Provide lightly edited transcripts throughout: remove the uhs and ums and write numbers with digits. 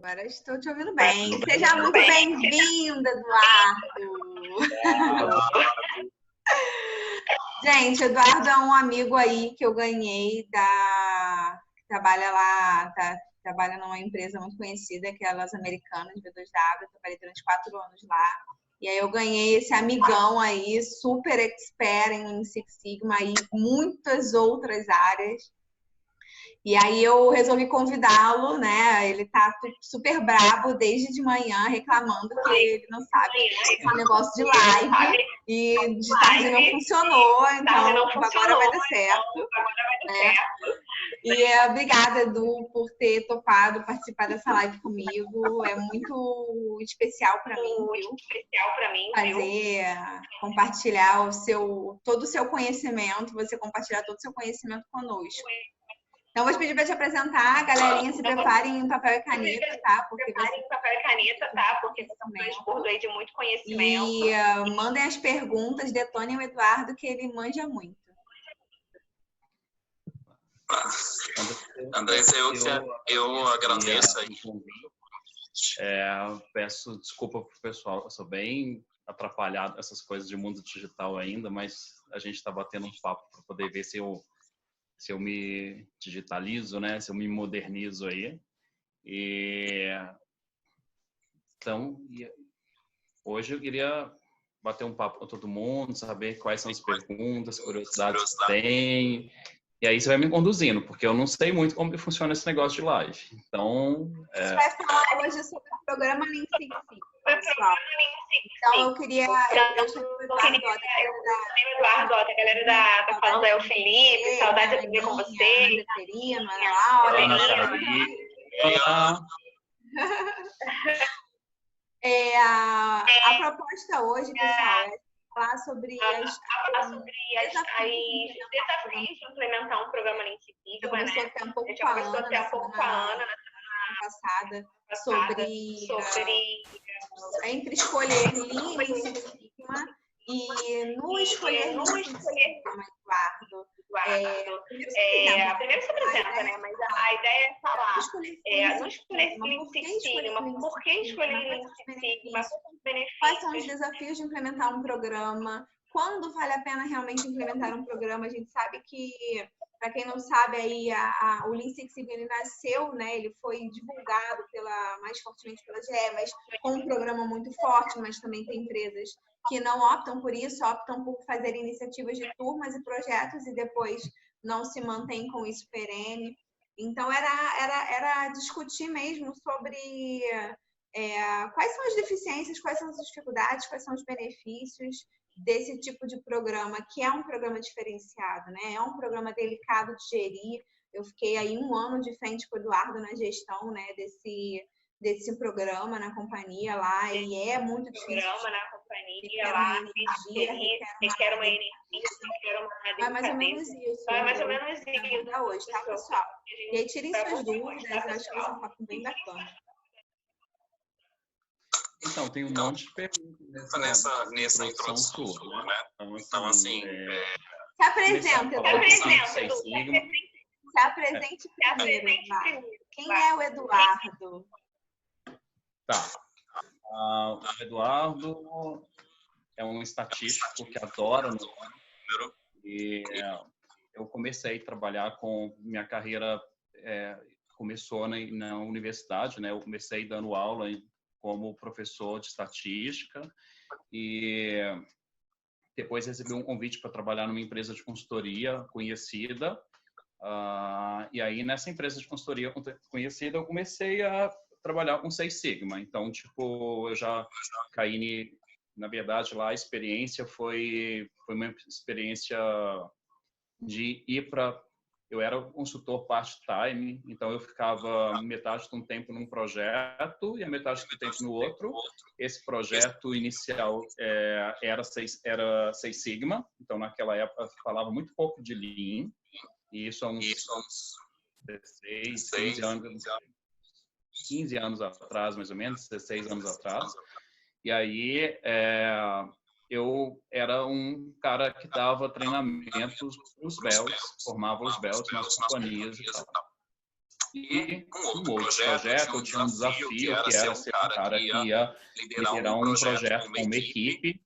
Agora estou te ouvindo bem. Seja muito bem-vinda, Eduardo. Gente, Eduardo é um amigo aí que eu ganhei que trabalha lá, trabalha numa empresa muito conhecida, que é a Las Americanas, B2W. Eu trabalhei durante 4 anos lá. E aí eu ganhei esse amigão aí, super expert em Six Sigma e muitas outras áreas. E aí eu resolvi convidá-lo, né? Ele tá super brabo desde de manhã, reclamando que ele não sabe esse negócio de live e de tarde não funcionou, então agora vai dar certo. Né? E obrigada, Edu, por ter topado participar dessa live comigo. É muito especial para mim, viu? Compartilhar todo o seu conhecimento, você compartilhar todo o seu conhecimento conosco. Então, vou te pedir para te apresentar, galerinha, se preparem em papel e caneta, tá? Porque vocês são transbordo aí de muito conhecimento. E mandem as perguntas, detonem o Eduardo, que ele manja muito. Andressa, eu agradeço aí. Peço desculpa pro pessoal, eu sou bem atrapalhado essas coisas de mundo digital ainda, mas a gente está batendo um papo para poder ver se eu me digitalizo, né? Se eu me modernizo aí. Então, hoje eu queria bater um papo com todo mundo, saber quais são as perguntas, curiosidades que tem. E aí você vai me conduzindo, porque eu não sei muito como que funciona esse negócio de live. Então... A gente vai falar hoje sobre o programa Lean Six Sigma, pessoal. Então, eu queria... Eu chamei o Eduardo, a galera tá falando aí, o Felipe, saudade de ver com você. A Laura, a proposta hoje, pessoal, é falar sobre os desafios de implementar um programa Lean Six Sigma. Eu conversei até um pouco com a Ana na semana passada sobre entre escolher Lean e Six Sigma e no escolher Lean Six Sigma, Eduardo. Primeiro se apresenta, né? Mas a ideia é falar no escolher Lean Six Sigma, por que escolher Lean Six Sigma, quais são os desafios de implementar um programa, quando vale a pena realmente implementar um programa. A gente sabe que, para quem não sabe, aí, o Lean Six Sigma ele nasceu, né? Ele foi divulgado mais fortemente pela GE, mas com um programa muito forte, mas também tem empresas que não optam por isso, optam por fazer iniciativas de turmas e projetos e depois não se mantém com isso perene. Então, era discutir mesmo sobre quais são as deficiências, quais são as dificuldades, quais são os benefícios desse tipo de programa, que é um programa diferenciado, né? É um programa delicado de gerir. Eu fiquei aí 1 ano de frente com o Eduardo na gestão, né, desse programa na companhia lá, e é muito difícil. Requer uma energia, requer uma dedicadeza. Vai mais ou menos isso. Para hoje, tá, pessoal? E aí, tirem suas dúvidas, eu acho que vai ser um papo bem bacana. Então, tem um monte de perguntas nessa introdução sua, né? Então, assim... Se apresenta, Eduardo. Se apresente primeiro, Eduardo. Quem é o Eduardo? Tá. O Eduardo é um estatístico que adora número. E eu comecei a trabalhar minha carreira começou na universidade, né? Eu comecei dando aula como professor de estatística e depois recebi um convite para trabalhar numa empresa de consultoria conhecida. E aí, nessa empresa de consultoria conhecida, eu comecei a trabalhar com Six Sigma. Então, tipo, eu já caí, na verdade, lá a experiência foi uma experiência de ir para... Eu era consultor part-time, então eu ficava metade do tempo num projeto e a metade do tempo no outro. Esse projeto inicial era Six Sigma, então naquela época falava muito pouco de Lean, e isso há uns 15 anos atrás, mais ou menos, 16 anos atrás. E aí eu era um cara que dava treinamentos para os BELs, formava os BELs nas companhias e tal. E um outro projeto, eu tinha um desafio, que era ser um cara que ia liderar um projeto com uma equipe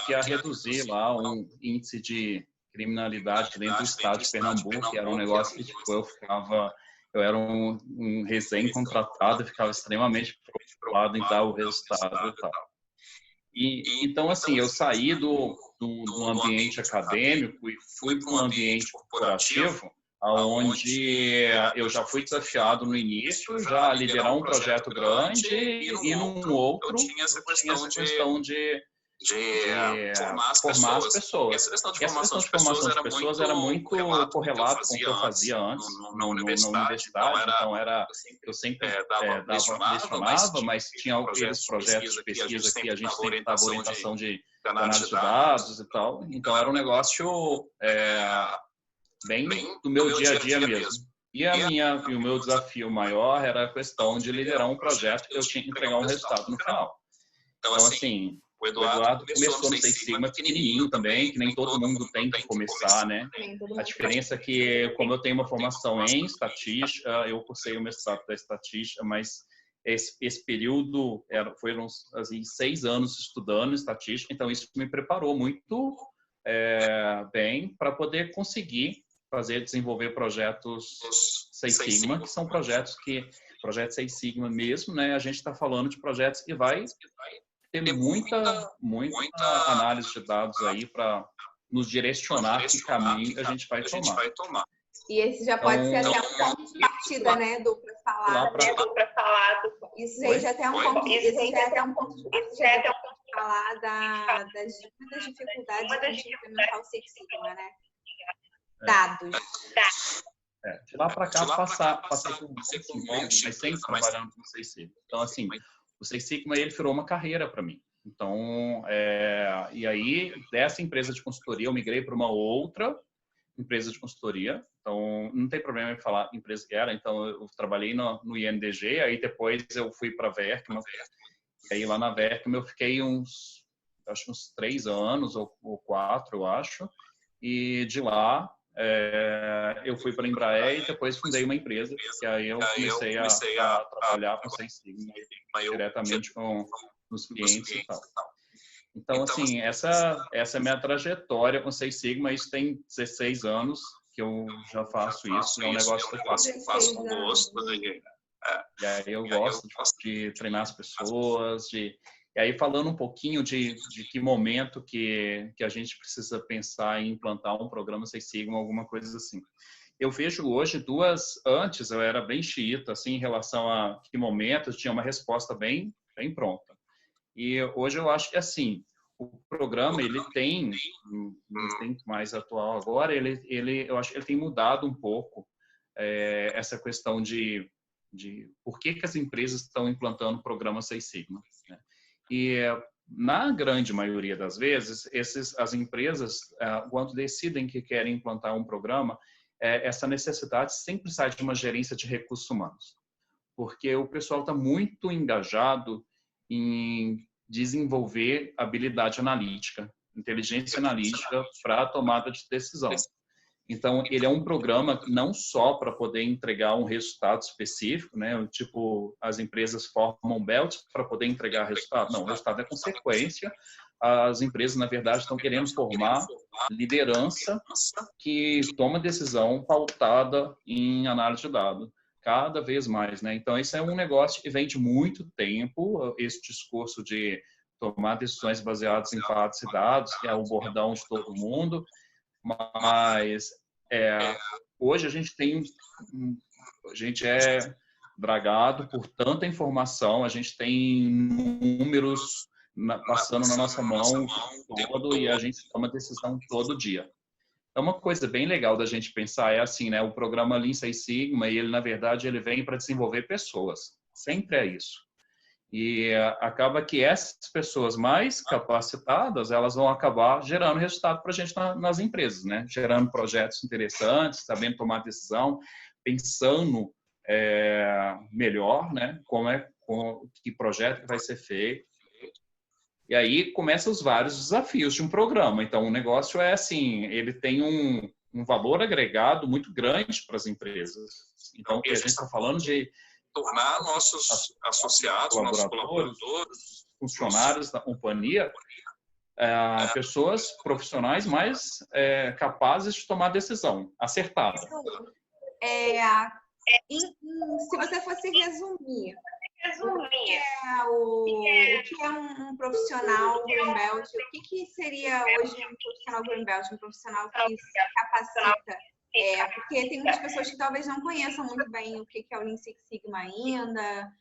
que ia reduzir lá um índice de criminalidade dentro do estado de Pernambuco, que era um negócio que tipo, eu era um recém-contratado e ficava extremamente preocupado em dar o resultado e tal. Então, assim, eu saí do ambiente acadêmico e fui para um ambiente corporativo, onde eu já fui desafiado no início, já a liderar um projeto grande, e num outro eu tinha essa questão de formar as pessoas. Essa questão de formação de pessoas era muito correlato com o que eu fazia antes na universidade. Então, eu sempre lecionava, mas tinha aqueles projetos de pesquisa que a gente sempre dava orientação de análise de dados e tal. Então, era um negócio bem do meu dia a dia mesmo. E o meu desafio maior era a questão de liderar um projeto que eu tinha que entregar um resultado no final. Então, assim, o Eduardo começou no Seis Sigma pequenininho também, que nem todo mundo tem que começar, né? A diferença é que, como eu tenho uma formação em estatística, eu cursei o mestrado da estatística, mas esse período foram assim, 6 anos estudando estatística, então isso me preparou muito bem para poder conseguir desenvolver projetos Seis Sigma, que são projetos Seis Sigma mesmo, né? A gente está falando de projetos que vai ter muita análise de dados aí para nos direcionar que caminho a gente vai tomar. E esse já pode ser até um ponto de partida, né, Du, para falar. Isso aí já é até um ponto de partida para falar das dificuldades de a gente implementar o Six Sigma, né? Dados. De lá para cá, passei por um mas sempre trabalhando com o Seis Sigma. Então, assim, o Seis Sigma, ele virou uma carreira para mim. Então, e aí, dessa empresa de consultoria, eu migrei para uma outra empresa de consultoria. Então, não tem problema em falar empresa que era. Então, eu trabalhei no INDG, aí depois eu fui para a Verkman. E aí, lá na Verkman, eu fiquei uns 3 anos ou 4, eu acho. E de lá, eu fui para a Embraer e depois fundei uma empresa. E aí eu comecei a trabalhar com Seis Sigma diretamente com os clientes e tal. Então, assim, essa é a minha trajetória com Seis Sigma. Isso tem 16 anos que eu já faço isso. É um negócio que eu faço com gosto. E aí eu gosto de treinar as pessoas. E aí, falando um pouquinho de que momento que a gente precisa pensar em implantar um programa Seis Sigma, alguma coisa assim. Eu vejo hoje antes eu era bem xiita, assim, em relação a que momentos tinha uma resposta bem pronta. E hoje eu acho que, assim, o programa, ele tem mais atual agora, eu acho que ele tem mudado um pouco essa questão de por que as empresas estão implantando o programa Seis Sigma, né? E na grande maioria das vezes, as empresas, quando decidem que querem implantar um programa, essa necessidade sempre sai de uma gerência de recursos humanos, porque o pessoal está muito engajado em desenvolver habilidade analítica, inteligência analítica para a tomada de decisão. Então, ele é um programa não só para poder entregar um resultado específico, né? Tipo, as empresas formam belts para poder entregar resultado. Não, o resultado é consequência. As empresas, na verdade, estão querendo formar liderança que toma decisão pautada em análise de dados, cada vez mais, né? Então, isso é um negócio que vem de muito tempo, esse discurso de tomar decisões baseadas em fatos e dados, que é o bordão de todo mundo, mas hoje a gente é dragado por tanta informação, a gente tem números passando na nossa mão todo e a gente toma decisão todo dia. Então, uma coisa bem legal da gente pensar assim, né? O programa Lean Six Sigma, ele, na verdade, ele vem para desenvolver pessoas. Sempre é isso. E acaba que essas pessoas mais capacitadas, elas vão acabar gerando resultado para a gente nas empresas, né? Gerando projetos interessantes, sabendo tomar decisão, pensando melhor, né? Que projeto vai ser feito. E aí começam os vários desafios de um programa. Então, o negócio é assim, ele tem um valor agregado muito grande para as empresas. Então, o que a gente está falando de tornar nossos associados, nossos colaboradores, funcionários da companhia, pessoas profissionais mais capazes de tomar decisão acertada. Se você fosse resumir, o que é um profissional Green Belt? O que seria hoje um profissional Green Belt? Um profissional que se capacita? Porque tem muitas pessoas que talvez não conheçam muito bem o que é o Lean Six Sigma ainda.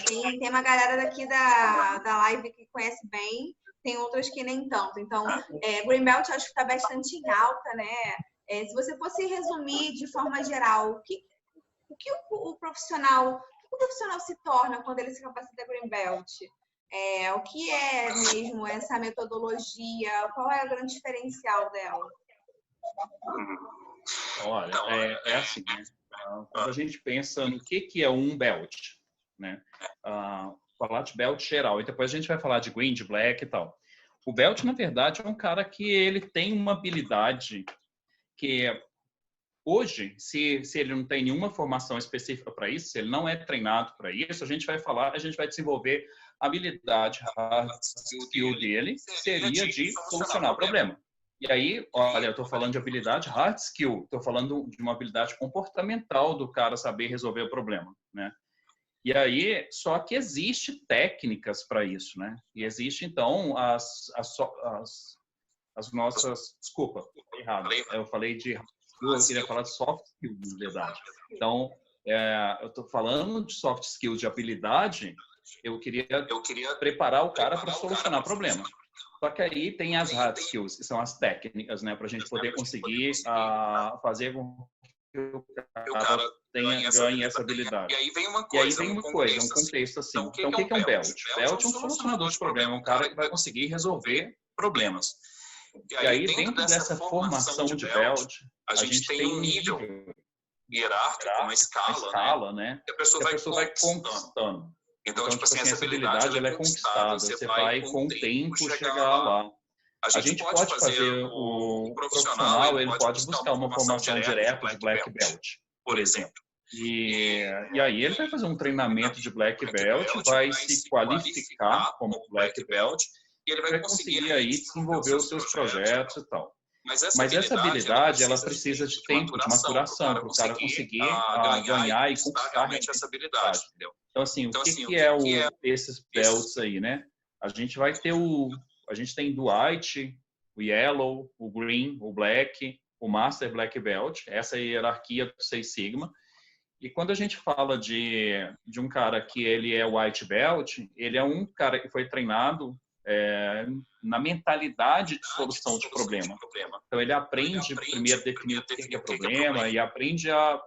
Tem uma galera daqui da live que conhece bem, tem outras que nem tanto. Então, Green Belt eu acho que está bastante em alta, né? Se você fosse resumir de forma geral, o que o profissional se torna quando ele se capacita Green Belt? O que é mesmo essa metodologia? Qual é o grande diferencial dela? Olha, é assim, né? Quando a gente pensa no que é um belt, né? Falar de belt geral, e depois a gente vai falar de green, de black e tal. O belt, na verdade, é um cara que ele tem uma habilidade que hoje, se ele não tem nenhuma formação específica para isso, se ele não é treinado para isso, a gente vai desenvolver a habilidade, a skill dele seria de solucionar o problema. E aí, olha, eu estou falando de habilidade hard skill, estou falando de uma habilidade comportamental do cara saber resolver o problema, né? E aí, só que existe técnicas para isso, né? E existe, então, as nossas... Desculpa, errado. Eu falei de... Eu queria falar de soft skills, na verdade. Então, eu estou falando de soft skills de habilidade, eu queria preparar o cara para solucionar problema. Só que aí tem as hard skills, que são as técnicas, né? Para a gente poder conseguir fazer com que o cara ganhe essa habilidade. E aí vem uma coisa, um contexto assim. Então, o que é um belt? Belt é um solucionador de problema, um cara que vai conseguir resolver problemas. E aí, dentro dessa formação de belt, a gente tem um nível hierárquico, uma escala, né? Que a pessoa vai conquistando. Então, tipo assim, essa habilidade ela é conquistada. Você vai, com o tempo, chegar lá. A gente pode fazer o profissional, ele pode buscar uma formação direta de Black Belt, por exemplo. E aí ele vai fazer um treinamento de Black Belt, vai se qualificar como Black Belt e ele vai conseguir aí desenvolver os seus projetos e tal. Mas essa habilidade, ela precisa de tempo, de maturação, para o cara conseguir ganhar e conquistar realmente essa habilidade. Então, assim, o que é esses belts aí, né? A gente vai ter a gente tem do white, o yellow, o green, o black, o master black belt, essa é a hierarquia do Six Sigma. E quando a gente fala de um cara que ele é white belt, ele é um cara que foi treinado na mentalidade de solução de problema. Então, ele aprende primeiro a definir o que é problema e aprende a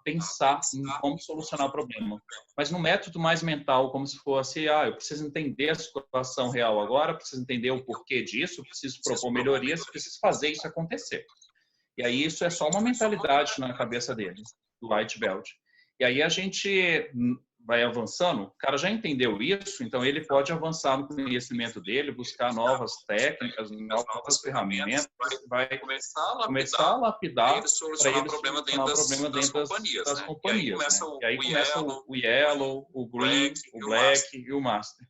pensar em como solucionar o problema. Mas no método mais mental, como se fosse, eu preciso entender a situação real agora, preciso entender o porquê disso, preciso propor melhorias, preciso fazer isso acontecer. E aí isso é só uma mentalidade na cabeça dele, do white belt. E aí a gente vai avançando, o cara já entendeu isso, então ele pode avançar no conhecimento dele, buscar novas técnicas, novas ferramentas, vai começar a lapidar para ele solucionar o problema dentro das companhias. E aí começa o yellow, o green, o black e o master.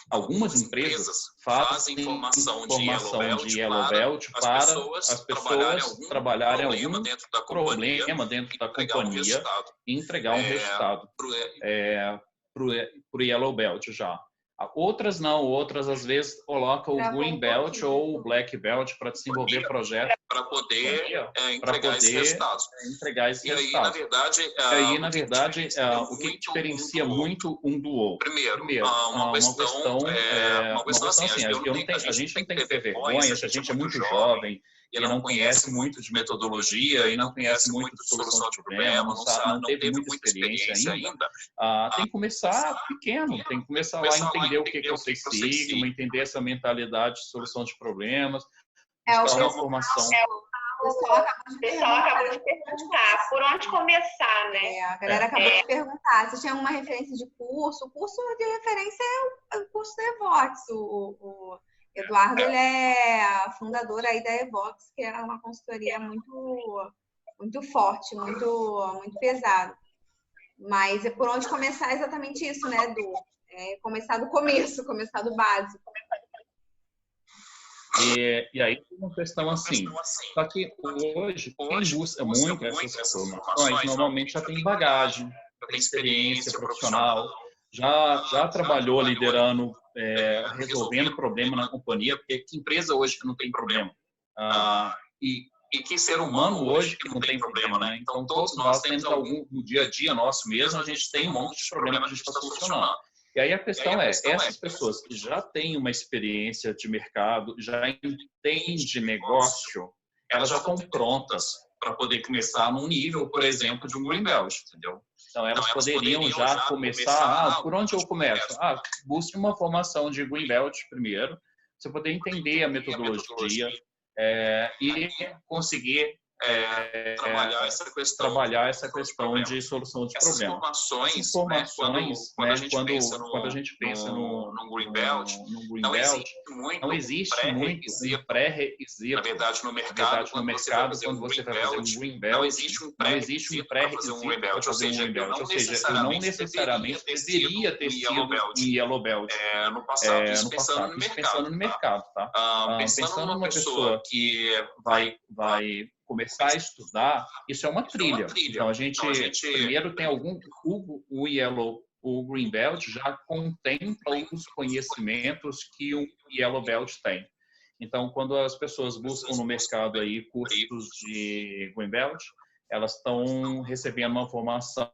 Algumas empresas fazem formação de yellow belt para as pessoas trabalharem algum problema dentro da companhia e entregar um resultado para o yellow belt já. Outras não, outras às vezes colocam o green belt ou o black belt para desenvolver projetos para poder entregar esses resultados. E aí, na verdade, o que diferencia muito um do outro? Primeiro, uma questão assim, a gente não tem que ter vergonha, se a gente é muito jovem e não conhece muito de metodologia e não conhece muito de solução de problema, não teve muita experiência ainda, tem que começar pequeno, tem que começar lá a entender o que é o Six Sigma, entender essa mentalidade de solução de problemas, buscar uma formação. O pessoal acabou de perguntar por onde começar, né? A galera acabou de perguntar se tinha uma referência de curso. O curso de referência é o curso da Evox, Eduardo, ele é fundador aí da Evox, que é uma consultoria muito forte, muito pesada. Mas é por onde começar exatamente isso, né, Edu? Começar do começo, começar do básico. E aí tem uma questão assim, só que hoje, quem busca muito essas informações, normalmente já tem bagagem, já tem experiência profissional, já trabalhou liderando, resolvendo problema na companhia, porque que empresa hoje que não tem problema? E que ser humano hoje que não tem problema, né? Então, todos nós temos algum, no dia a dia nosso mesmo, a gente tem um monte de problema que a gente está solucionando. E aí a questão é, essas pessoas que já têm uma experiência de mercado, já entendem negócio, elas já estão prontas para poder começar num nível, por exemplo, de um Greenbelt, entendeu? Então, elas poderiam já começar, por onde eu começo? Busque uma formação de Greenbelt primeiro, você poder entender a metodologia e conseguir trabalhar essa questão de solução de problemas. Essas informações, quando a gente pensa no Greenbelt, não existe muito um pré-requisito. Na verdade, no mercado, quando você vai fazer um Greenbelt, não existe um pré-requisito para fazer um Greenbelt. Ou seja, eu não necessariamente deveria ter sido um Yellow Belt no passado. Isso pensando no mercado, tá? Pensando numa pessoa que vai começar a estudar, isso é uma trilha. Então, a gente primeiro tem o Green Belt já contempla os conhecimentos que o Yellow Belt tem. Então, quando as pessoas buscam no mercado aí cursos de Green Belt, elas estão recebendo uma formação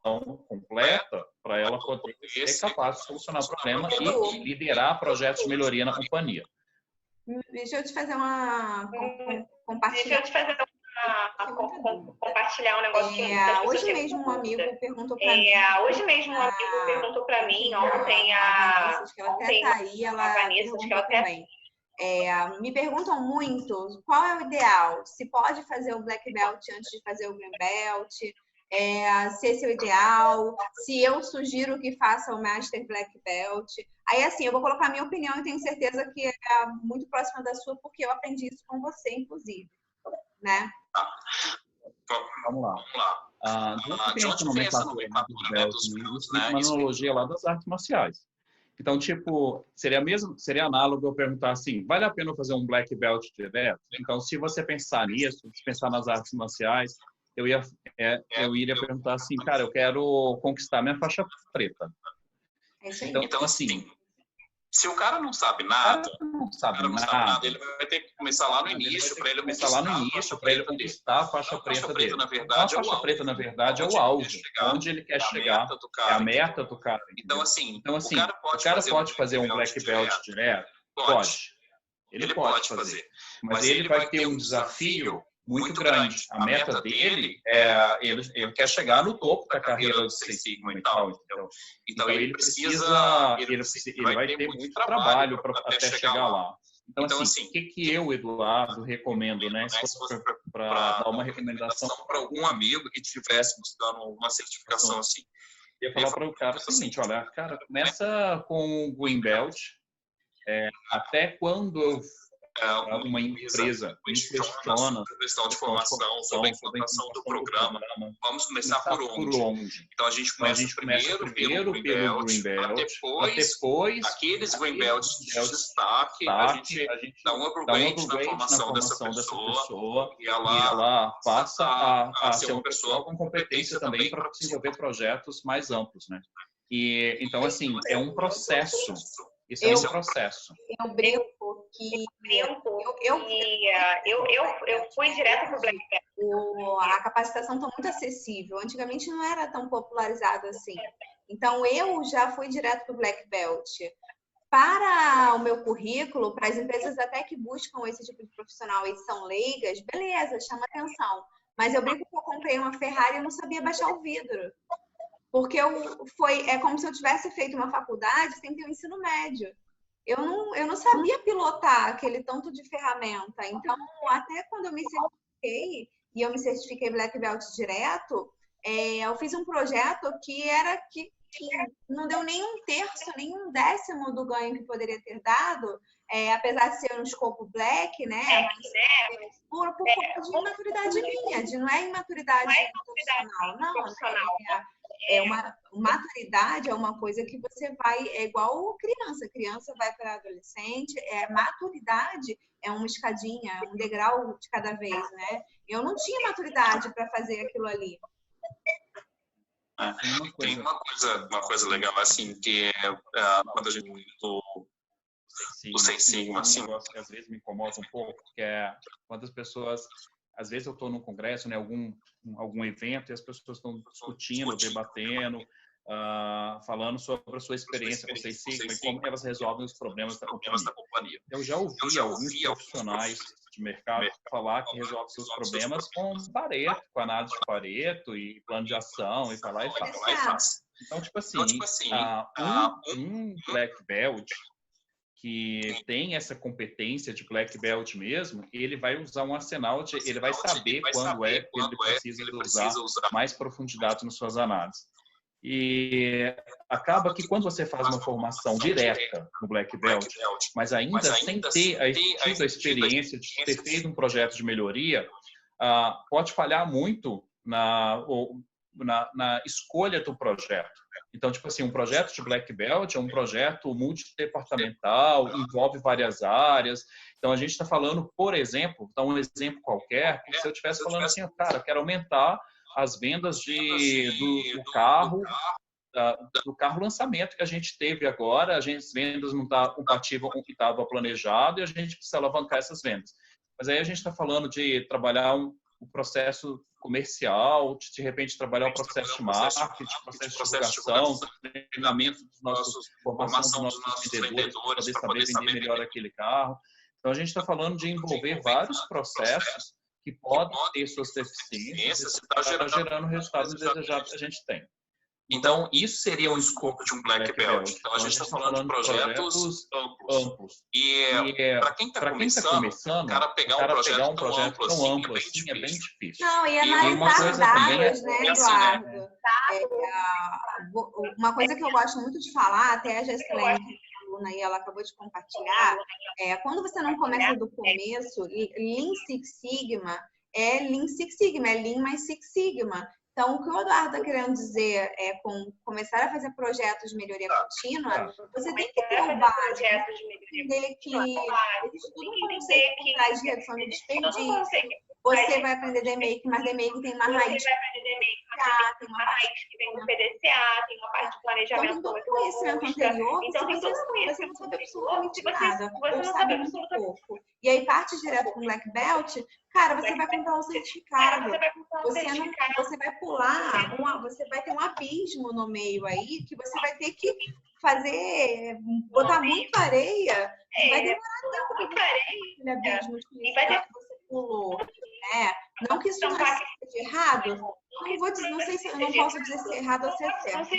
completa para ela poder ser capaz de solucionar o problema e liderar projetos de melhoria na companhia. Deixa eu te fazer compartilhar um negócio que hoje mesmo um amigo perguntou para mim. Ontem a Vanessa, que ela até tá aí, ela perguntou também. Me perguntam muito qual é o ideal, se pode fazer o Black Belt antes de fazer o Green Belt, se esse é o ideal, se eu sugiro que faça o Master Black Belt. Aí, assim, eu vou colocar a minha opinião e tenho certeza que é muito próxima da sua, porque eu aprendi isso com você, inclusive, né? Vamos lá. De onde pensa no nomenclatura dos belts, né? Uma analogia lá das artes marciais. Então, tipo, seria análogo eu perguntar assim, vale a pena fazer um Black Belt direto? Então, se você pensar nisso, se pensar nas artes marciais, eu iria perguntar assim, cara, eu quero conquistar minha faixa preta. Então, assim, se o cara não sabe nada, ele vai ter que começar lá no início, para ele conquistar a faixa preta dele. A faixa preta, na verdade, é o alvo, onde ele quer chegar, é a meta do cara. Então, assim, o cara pode fazer um Black Belt direto? Pode. Ele pode fazer. Mas ele vai ter um desafio muito grande. A meta dele ele quer chegar no topo da carreira do Six Sigma e tal. Então ele vai ter muito trabalho para até chegar lá. Então, assim, o que eu, Eduardo, recomendo, né? Se fosse para dar uma recomendação para algum amigo que estivesse buscando uma certificação assim, eu ia falar para o cara o seguinte, olha, cara, começa com o Green Belt, até quando uma empresa me questiona a questão de formação, sobre a implantação do programa, vamos começar por onde? Então, a gente começa primeiro pelo Green Belt, depois aqueles Green Belts de destaque, a gente dá um upgrade na formação dessa pessoa e ela passa a ser uma pessoa com competência também para desenvolver projetos mais amplos, né? E, então, assim, é um processo. Isso é um processo. Eu brinco que eu fui direto para o Black Belt. A capacitação está muito acessível. Antigamente não era tão popularizado assim. Então, eu já fui direto para o Black Belt. Para o meu currículo, para as empresas até que buscam esse tipo de profissional e são leigas, beleza, chama atenção. Mas eu brinco que eu comprei uma Ferrari e não sabia baixar o vidro. Porque é como se eu tivesse feito uma faculdade sem ter o ensino médio. Eu não sabia pilotar aquele tanto de ferramenta. Então, até quando eu me certifiquei, e eu me certifiquei Black Belt direto, eu fiz um projeto que não deu nem um terço, nem um décimo do ganho que poderia ter dado, apesar de ser um escopo black, né? Mas por conta de imaturidade minha, não é imaturidade profissional, não. Uma maturidade é uma coisa que você vai, é igual criança vai para adolescente, maturidade é uma escadinha, um degrau de cada vez, né? Eu não tinha maturidade para fazer aquilo ali. Tem uma coisa legal, assim, que é quando a gente do Seis Sigma, assim, um negócio que às vezes me incomoda um pouco, que é quando as pessoas, às vezes eu estou num congresso, né, algum evento, e as pessoas estão discutindo, debatendo, falando sobre a sua experiência com o Seis Sigma e como elas resolvem os problemas da companhia. Eu já ouvi alguns profissionais de mercado falar que resolve seus problemas com Pareto, com análise de Pareto e plano de ação, e vai lá e faz. Então, tipo assim, um Black Belt que tem essa competência de Black Belt mesmo, ele vai usar um arsenal, ele vai saber quando ele precisa usar mais profundidade nas suas análises. E acaba que quando você faz uma formação direta no Black Belt, mas ainda sem ter tido a experiência de ter feito um projeto de melhoria, pode falhar muito na escolha do projeto. Então, tipo assim, um projeto de Black Belt é um projeto multidepartamental, envolve várias áreas. Então, a gente está falando, por exemplo, um exemplo qualquer, se eu estivesse falando assim, cara, eu quero aumentar as vendas do carro lançamento que a gente teve agora, as vendas não estavam compatíveis com o que estava planejado e a gente precisa alavancar essas vendas. Mas aí a gente está falando de trabalhar o processo comercial, de repente trabalhar o processo de marketing, processo de divulgação, treinamento dos formação dos nossos vendedores para poder vender melhor aquele carro. Então a gente está falando de envolver vários processos que podem ter suas deficiências e está gerando resultados desejados que a gente tem. Então, isso seria o escopo de um Black Belt. Então, a gente está falando de projetos amplos. E para quem está começando, o cara pegar um projeto tão amplo assim, é bem difícil. Não, e analisar dados, né, Eduardo? Uma coisa que eu gosto muito de falar, até a Gessilene, aluna aí, ela acabou de compartilhar, quando você não começa do começo, Lean Six Sigma é Lean Six Sigma, é Lean mais Six Sigma. Então, o que o Eduardo está querendo dizer com começar a fazer projetos de melhoria contínua, você tem que ter o básico, entender que existe todo um conceito por trás de redução de desperdício. Você vai aprender DMake, mas DMake tem uma raiz tem uma raiz que vem do PDCA, tem uma parte de planejamento. Então, tem todo o conhecimento anterior, você não sabe absolutamente nada, ou sabe muito pouco. E aí, parte direto com Black Belt, cara, você vai comprar um certificado. Você vai pular, você vai ter um abismo no meio aí, que você vai ter que botar muita areia. Vai demorar tempo para você aquele abismo que você pulou. Não que isso não seja errado, não sei se eu não posso dizer se é errado ou se é certo.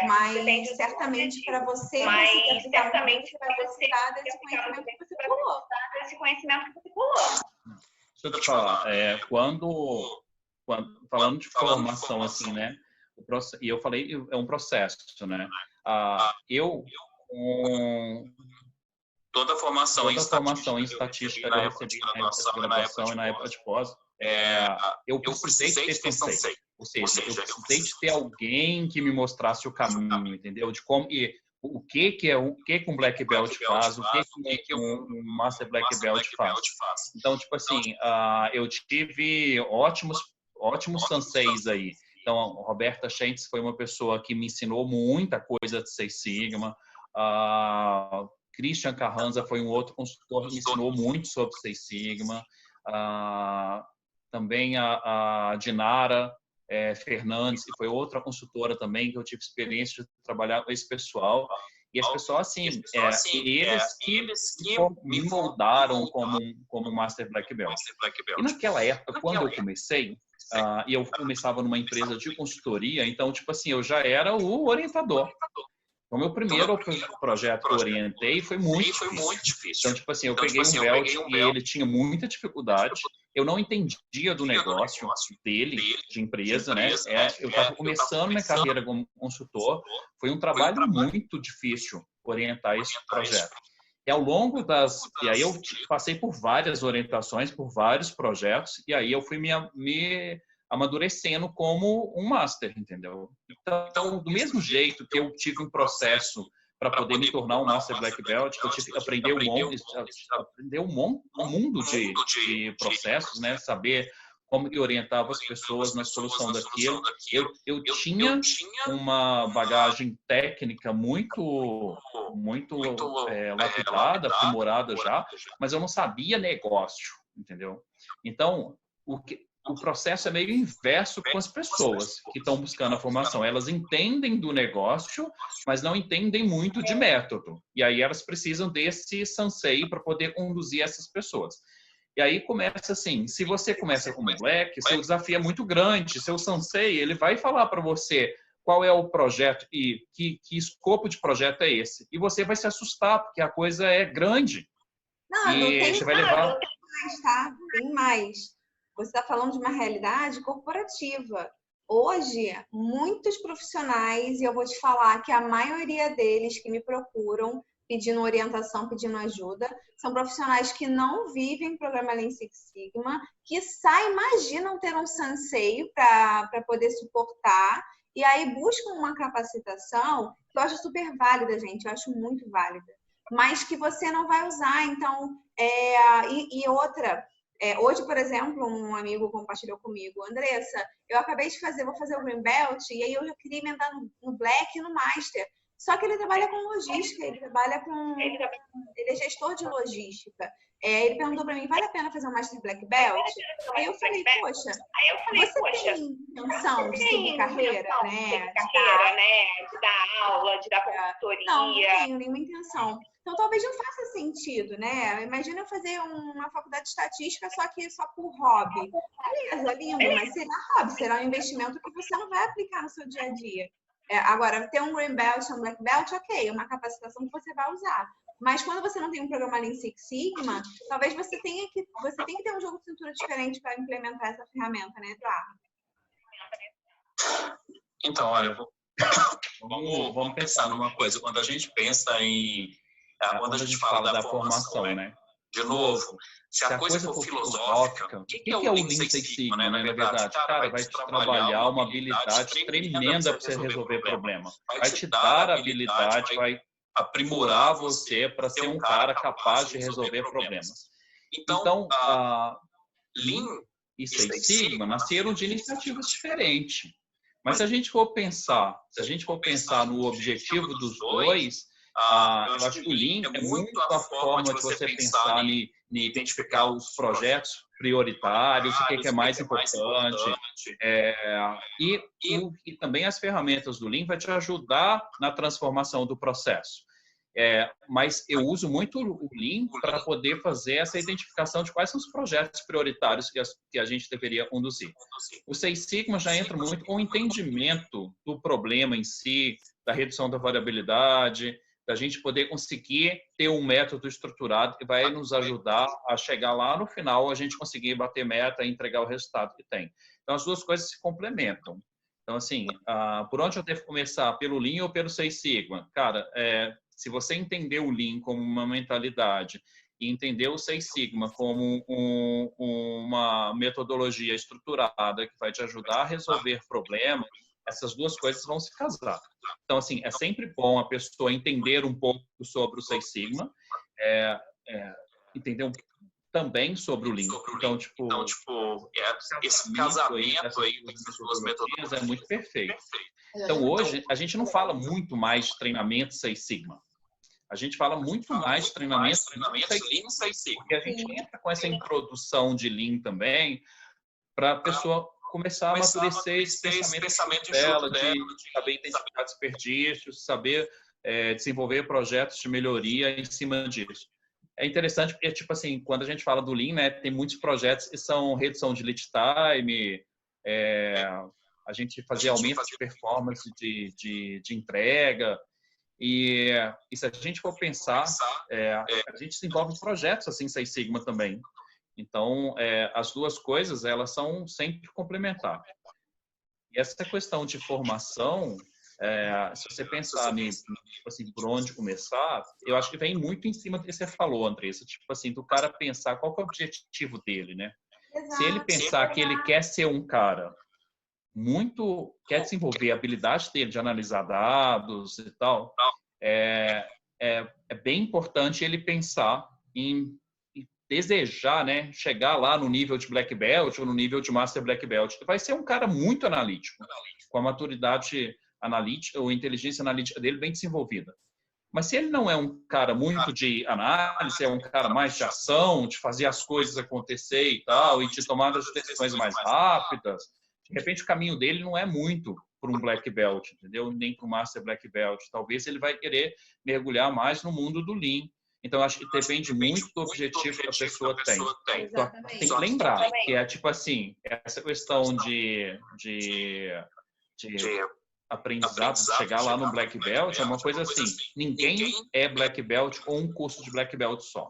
Mas certamente para você, você vai precisar desse conhecimento que você pulou. Deixa eu te falar, quando falando de formação assim, né? E eu falei, é um processo, né? Toda a formação em estatística eu recebi na época de graduação e na época de pós, eu precisei ter sensei. Ou seja, eu precisei de ter alguém que me mostrasse o caminho, entendeu? De como o que um Black Belt faz, o que um Master Black Belt faz. Então, tipo assim, eu tive ótimos senseis aí. Então, a Roberta Schentz foi uma pessoa que me ensinou muita coisa de Seis Sigma. Christian Carranza foi um outro consultor que me ensinou muito sobre Seis Sigma. Também a Dinara Fernandes, que foi outra consultora também, que eu tive experiência de trabalhar com esse pessoal. E esse pessoal, assim, eles que me moldaram como Master Black Belt. E naquela época, quando eu comecei, e eu começava numa empresa de consultoria, então, tipo assim, eu já era o orientador. Então, meu primeiro projeto que eu orientei foi muito difícil. Então, tipo assim, eu peguei um Belt e ele tinha muita dificuldade. Eu não entendia do negócio dele, de empresa, né? Eu estava começando minha carreira como consultor. Foi um trabalho muito difícil orientar esse projeto. E ao longo e aí eu passei por várias orientações, por vários projetos, e aí eu fui me amadurecendo como um master, entendeu? Então, do mesmo jeito que eu tive um processo para poder me tornar um Master Black Belt, que eu tive que aprender um mundo de processos, né? Saber como eu orientava as pessoas na solução daquilo. Eu tinha uma bagagem técnica muito lapidada, aprimorada já, mas eu não sabia negócio, entendeu? Então, o processo é meio inverso com as pessoas que estão buscando a formação. Elas entendem do negócio, mas não entendem muito de método. E aí elas precisam desse sensei para poder conduzir essas pessoas. E aí começa assim, se você começa como Black, seu desafio é muito grande. Seu sensei, ele vai falar para você qual é o projeto e que escopo de projeto é esse. E você vai se assustar, porque a coisa é grande. Não tem você vai levar... mais, tá? Tem mais. Você está falando de uma realidade corporativa. Hoje, muitos profissionais, e eu vou te falar que a maioria deles que me procuram pedindo orientação, pedindo ajuda, são profissionais que não vivem programa Lean Six Sigma, que imaginam ter um sensei para poder suportar, e aí buscam uma capacitação que eu acho super válida, gente, eu acho muito válida, mas que você não vai usar. Então, e outra... hoje, por exemplo, um amigo compartilhou comigo, Andressa, eu acabei de vou fazer o Green Belt, e aí eu já queria emendar no Black e no Master. Só que ele trabalha com logística, ele é gestor de logística. Ele perguntou para mim, vale a pena fazer um Master Black Belt? Aí eu falei, poxa, você tem intenção de seguir carreira, né? De dar aula, de dar consultoria? Não tenho nenhuma intenção. Então, talvez não faça sentido, né? Imagina eu fazer uma faculdade de estatística só por hobby. Beleza, lindo, mas será hobby, será um investimento que você não vai aplicar no seu dia a dia. Agora, ter um Green Belt, um Black Belt, ok, uma capacitação que você vai usar. Mas quando você não tem um programa Lean Six Sigma, talvez você tenha que ter um jogo de cintura diferente para implementar essa ferramenta, né, Eduardo? Então, olha, vamos pensar numa coisa. Quando a gente pensa quando a gente fala da formação, né? De novo, se a coisa for filosófica, o que é o Lean Six Sigma, né? Na verdade, cara, vai te trabalhar uma habilidade tremenda para você resolver problema. Vai te dar habilidade, vai aprimorar você para ser um cara capaz de resolver problemas. Então, Lean e Six Sigma nasceram de iniciativas diferentes. Mas se a gente for pensar no objetivo dos dois, eu acho que o Lean é muito a forma de você pensar em identificar os projetos prioritários, o que é mais importante. E também as ferramentas do Lean vai te ajudar na transformação do processo. Mas eu uso muito o Lean para poder fazer essa identificação de quais são os projetos prioritários que a gente deveria conduzir. O Six Sigma já entra muito com o entendimento do problema em si, da redução da variabilidade, da gente poder conseguir ter um método estruturado que vai nos ajudar a chegar lá no final, a gente conseguir bater meta e entregar o resultado que tem. Então, as duas coisas se complementam. Então, assim, por onde eu devo começar? Pelo Lean ou pelo Six Sigma? Cara, se você entender o Lean como uma mentalidade e entender o Six Sigma como uma metodologia estruturada que vai te ajudar a resolver problemas, essas duas coisas vão se casar. Então, assim, é sempre bom a pessoa entender um pouco sobre o Six Sigma, entender também sobre o Lean. Então, esse casamento aí dessas duas metodologias é muito perfeito. Então, hoje, a gente não fala muito mais de treinamento Six Sigma. A gente fala muito mais de treinamento Lean Six Sigma. Porque a gente entra com essa introdução de Lean também para a pessoa começar a amadurecer esse pensamento dela, de saber identificar desperdícios, saber desenvolver projetos de melhoria em cima disso. É interessante porque, tipo assim, quando a gente fala do Lean, né, tem muitos projetos que são redução de lead time, a gente fazer aumento de performance de entrega, E se a gente for pensar, a gente desenvolve projetos assim, Seis Sigma também. Então, as duas coisas, elas são sempre complementares. E essa questão de formação, se você pensar tipo assim, por onde começar, eu acho que vem muito em cima do que você falou, Andressa, tipo assim, do cara pensar qual que é o objetivo dele, né? Exato. Se ele pensar que ele quer ser um cara quer desenvolver a habilidade dele de analisar dados e tal, é bem importante ele pensar em desejar, né, chegar lá no nível de Black Belt ou no nível de Master Black Belt. Vai ser um cara muito analítico, com a maturidade analítica ou inteligência analítica dele bem desenvolvida. Mas se ele não é um cara muito de análise, é um cara mais de ação, de fazer as coisas acontecer e tal, e de tomar as decisões mais rápidas, de repente o caminho dele não é muito para um Black Belt, entendeu? Nem para um Master Black Belt. Talvez ele vai querer mergulhar mais no mundo do Lean. Então, acho que depende muito do objetivo que a pessoa tem. Então, tem que lembrar que é tipo assim, essa questão de aprendizado, de chegar lá no Black Belt, é uma coisa assim, ninguém é Black Belt ou um curso de Black Belt só.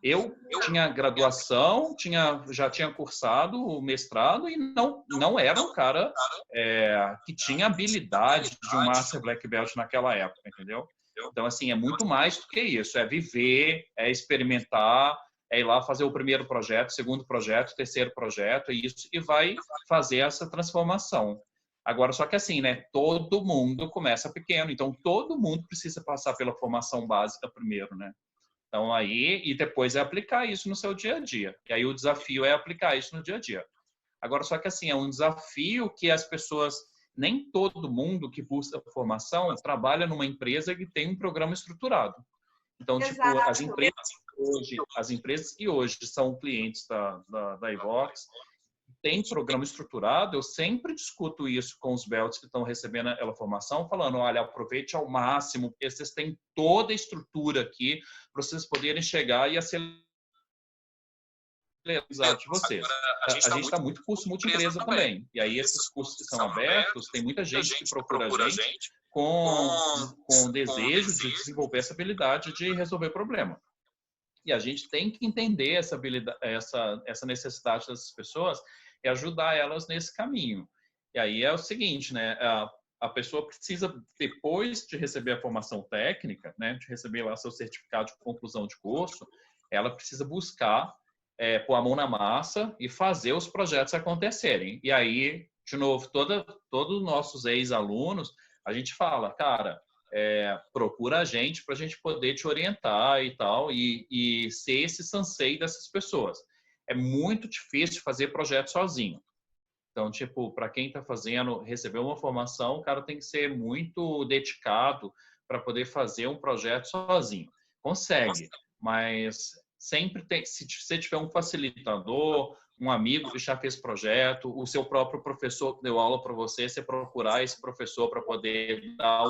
Eu tinha graduação, já tinha cursado o mestrado e não era um cara que tinha habilidade de um Master Black Belt naquela época, entendeu? Então, assim, é muito mais do que isso. É viver, é experimentar, é ir lá fazer o primeiro projeto, segundo projeto, terceiro projeto, e vai fazer essa transformação. Agora, só que assim, né? Todo mundo começa pequeno, então todo mundo precisa passar pela formação básica primeiro, né? Então, e depois é aplicar isso no seu dia a dia. E aí o desafio é aplicar isso no dia a dia. Agora, só que assim, é um desafio que as pessoas... Nem todo mundo que busca formação trabalha numa empresa que tem um programa estruturado. Então, tipo, as empresas que hoje são clientes da iVox têm programa estruturado. Eu sempre discuto isso com os belts que estão recebendo a formação, falando, olha, aproveite ao máximo, porque vocês têm toda a estrutura aqui para vocês poderem chegar e acelerar de vocês. A gente está muito curso multi-empresa também. E aí esses cursos que são abertos, tem muita gente que procura a gente com desejo de desenvolver essa habilidade de resolver problema. E a gente tem que entender essa habilidade, essa necessidade dessas pessoas e ajudar elas nesse caminho. E aí é o seguinte, né? A pessoa precisa, depois de receber a formação técnica, né, de receber lá seu certificado de conclusão de curso, ela precisa buscar pôr a mão na massa e fazer os projetos acontecerem. E aí, de novo, todos os nossos ex-alunos, a gente fala, cara, procura a gente para a gente poder te orientar e tal, e ser esse sensei dessas pessoas. É muito difícil fazer projeto sozinho. Então, tipo, para quem está recebeu uma formação, o cara tem que ser muito dedicado para poder fazer um projeto sozinho. Consegue, mas... Sempre tem, se você tiver um facilitador, um amigo que já fez projeto, o seu próprio professor que deu aula para você procurar esse professor para poder dar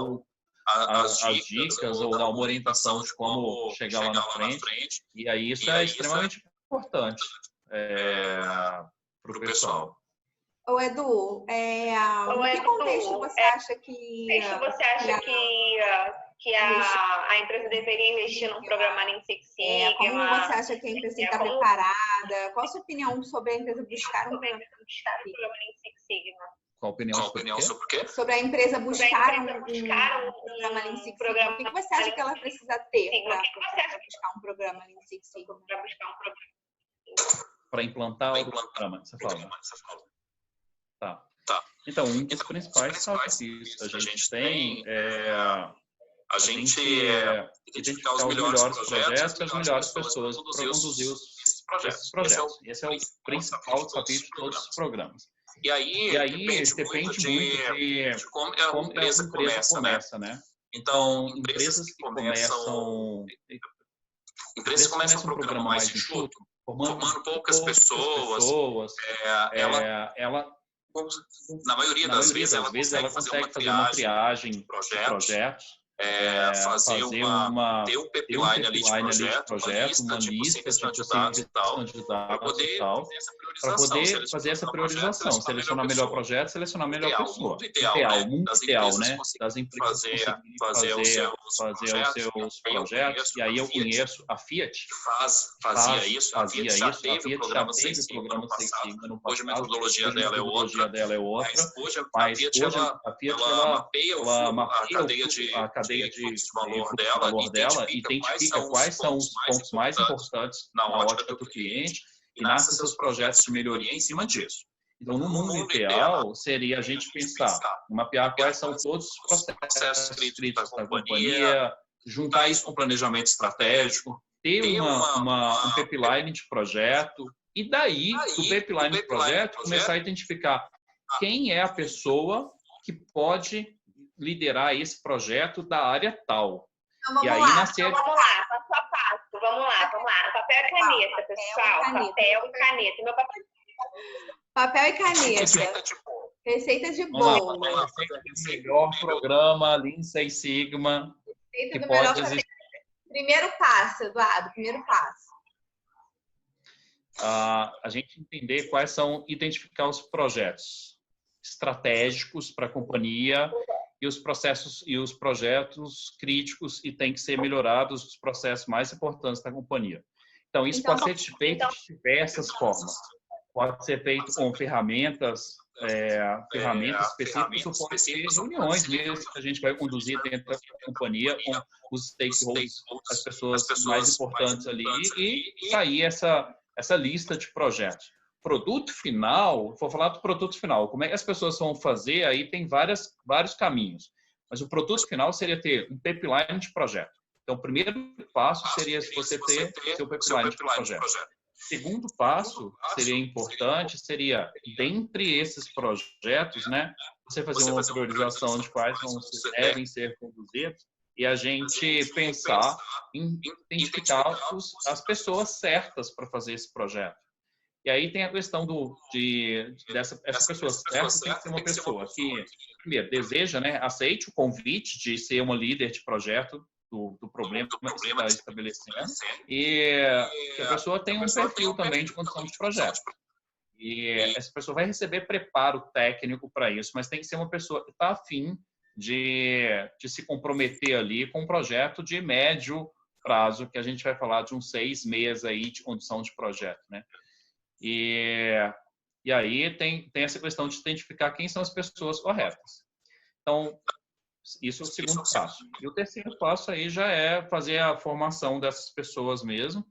as dicas ou dar uma orientação de como chegar lá na frente. E aí isso é extremamente importante para o pessoal. Ô, Edu, em que contexto você acha que a empresa deveria investir num programa Lean Six Sigma? Como você acha que a empresa está preparada? Qual a sua opinião sobre a empresa buscar um programa Lean Six Sigma? Qual a opinião sobre o quê? Sobre a empresa buscar um programa Lean Six Sigma. O que você acha que ela precisa ter para buscar um programa Lean Six Sigma? Para implantar o programa, você fala. Tá. Então, um dos principais desafios que a gente tem a gente identificar os melhores projetos e as melhores pessoas para conduzir esses projetos. Esse é o principal desafio de todos os programas. E aí depende muito de como a empresa começa, né? Então, empresas que começam um programa mais enxuto, formando poucas pessoas, ela na maioria das vezes, ela consegue fazer uma triagem de projetos, ter um pipeline ali de projeto, uma lista de possíveis candidatos e tal, para poder fazer essa para poder fazer essa priorização, selecionar melhor projeto, selecionar melhor pessoa. Mundo ideal, né? Das empresas fazer os seus projetos. E aí eu conheço a Fiat, fazia isso. A Fiat já teve o programa Six Sigma no passado. Hoje a metodologia dela é outra. Mas hoje a Fiat ela mapeia a cadeia de valor dela e identifica quais são os pontos mais importantes na ótica do cliente e nasce seus projetos de melhoria em cima disso. Então, no mundo ideal, seria a gente pensar, mapear quais são todos os processos críticos da companhia, juntar isso com planejamento estratégico, ter um pipeline de projeto, e daí, do pipeline de projeto, começar a identificar quem é a pessoa que pode liderar esse projeto da área tal. Então, vamos lá, passo a passo. Vamos lá. Papel e caneta, pessoal. Papel e caneta. Meu papel e caneta. Receita de bolo. Receita do melhor programa Lean Six Sigma que pode existir. Primeiro passo, Eduardo. Primeiro passo. A gente entender quais são, identificar os projetos estratégicos para a companhia e os processos e os projetos críticos e tem que ser melhorados os processos mais importantes da companhia. Então, isso pode ser feito de diversas formas. Pode ser feito com ferramentas específicas ou pode ser reuniões mesmo que a gente vai conduzir dentro da companhia com os stakeholders, as pessoas mais importantes ali e sair essa lista de projetos. Produto final, vou falar do produto final. Como é que as pessoas vão fazer? Aí tem vários caminhos. Mas o produto final seria ter um pipeline de projeto. Então, o primeiro passo seria você ter seu pipeline de projeto. Segundo passo, seria importante, seria, dentre esses projetos, né, você fazer uma priorização de quais devem ser conduzidos e a gente pensar em identificar as pessoas certas para fazer esse projeto. E aí tem a questão dessa pessoa certa tem que ser uma pessoa que, primeiro, deseja, né, aceite o convite de ser uma líder de projeto do problema que você está estabelecendo e que a pessoa tem um perfil também de condução de projeto. E essa pessoa vai receber preparo técnico para isso, mas tem que ser uma pessoa que está afim de se comprometer ali com um projeto de médio prazo, que a gente vai falar de uns 6 meses aí de condução de projeto, né? E aí tem essa questão de identificar quem são as pessoas corretas. Então, isso é o segundo passo. E o terceiro passo aí já é fazer a formação dessas pessoas mesmo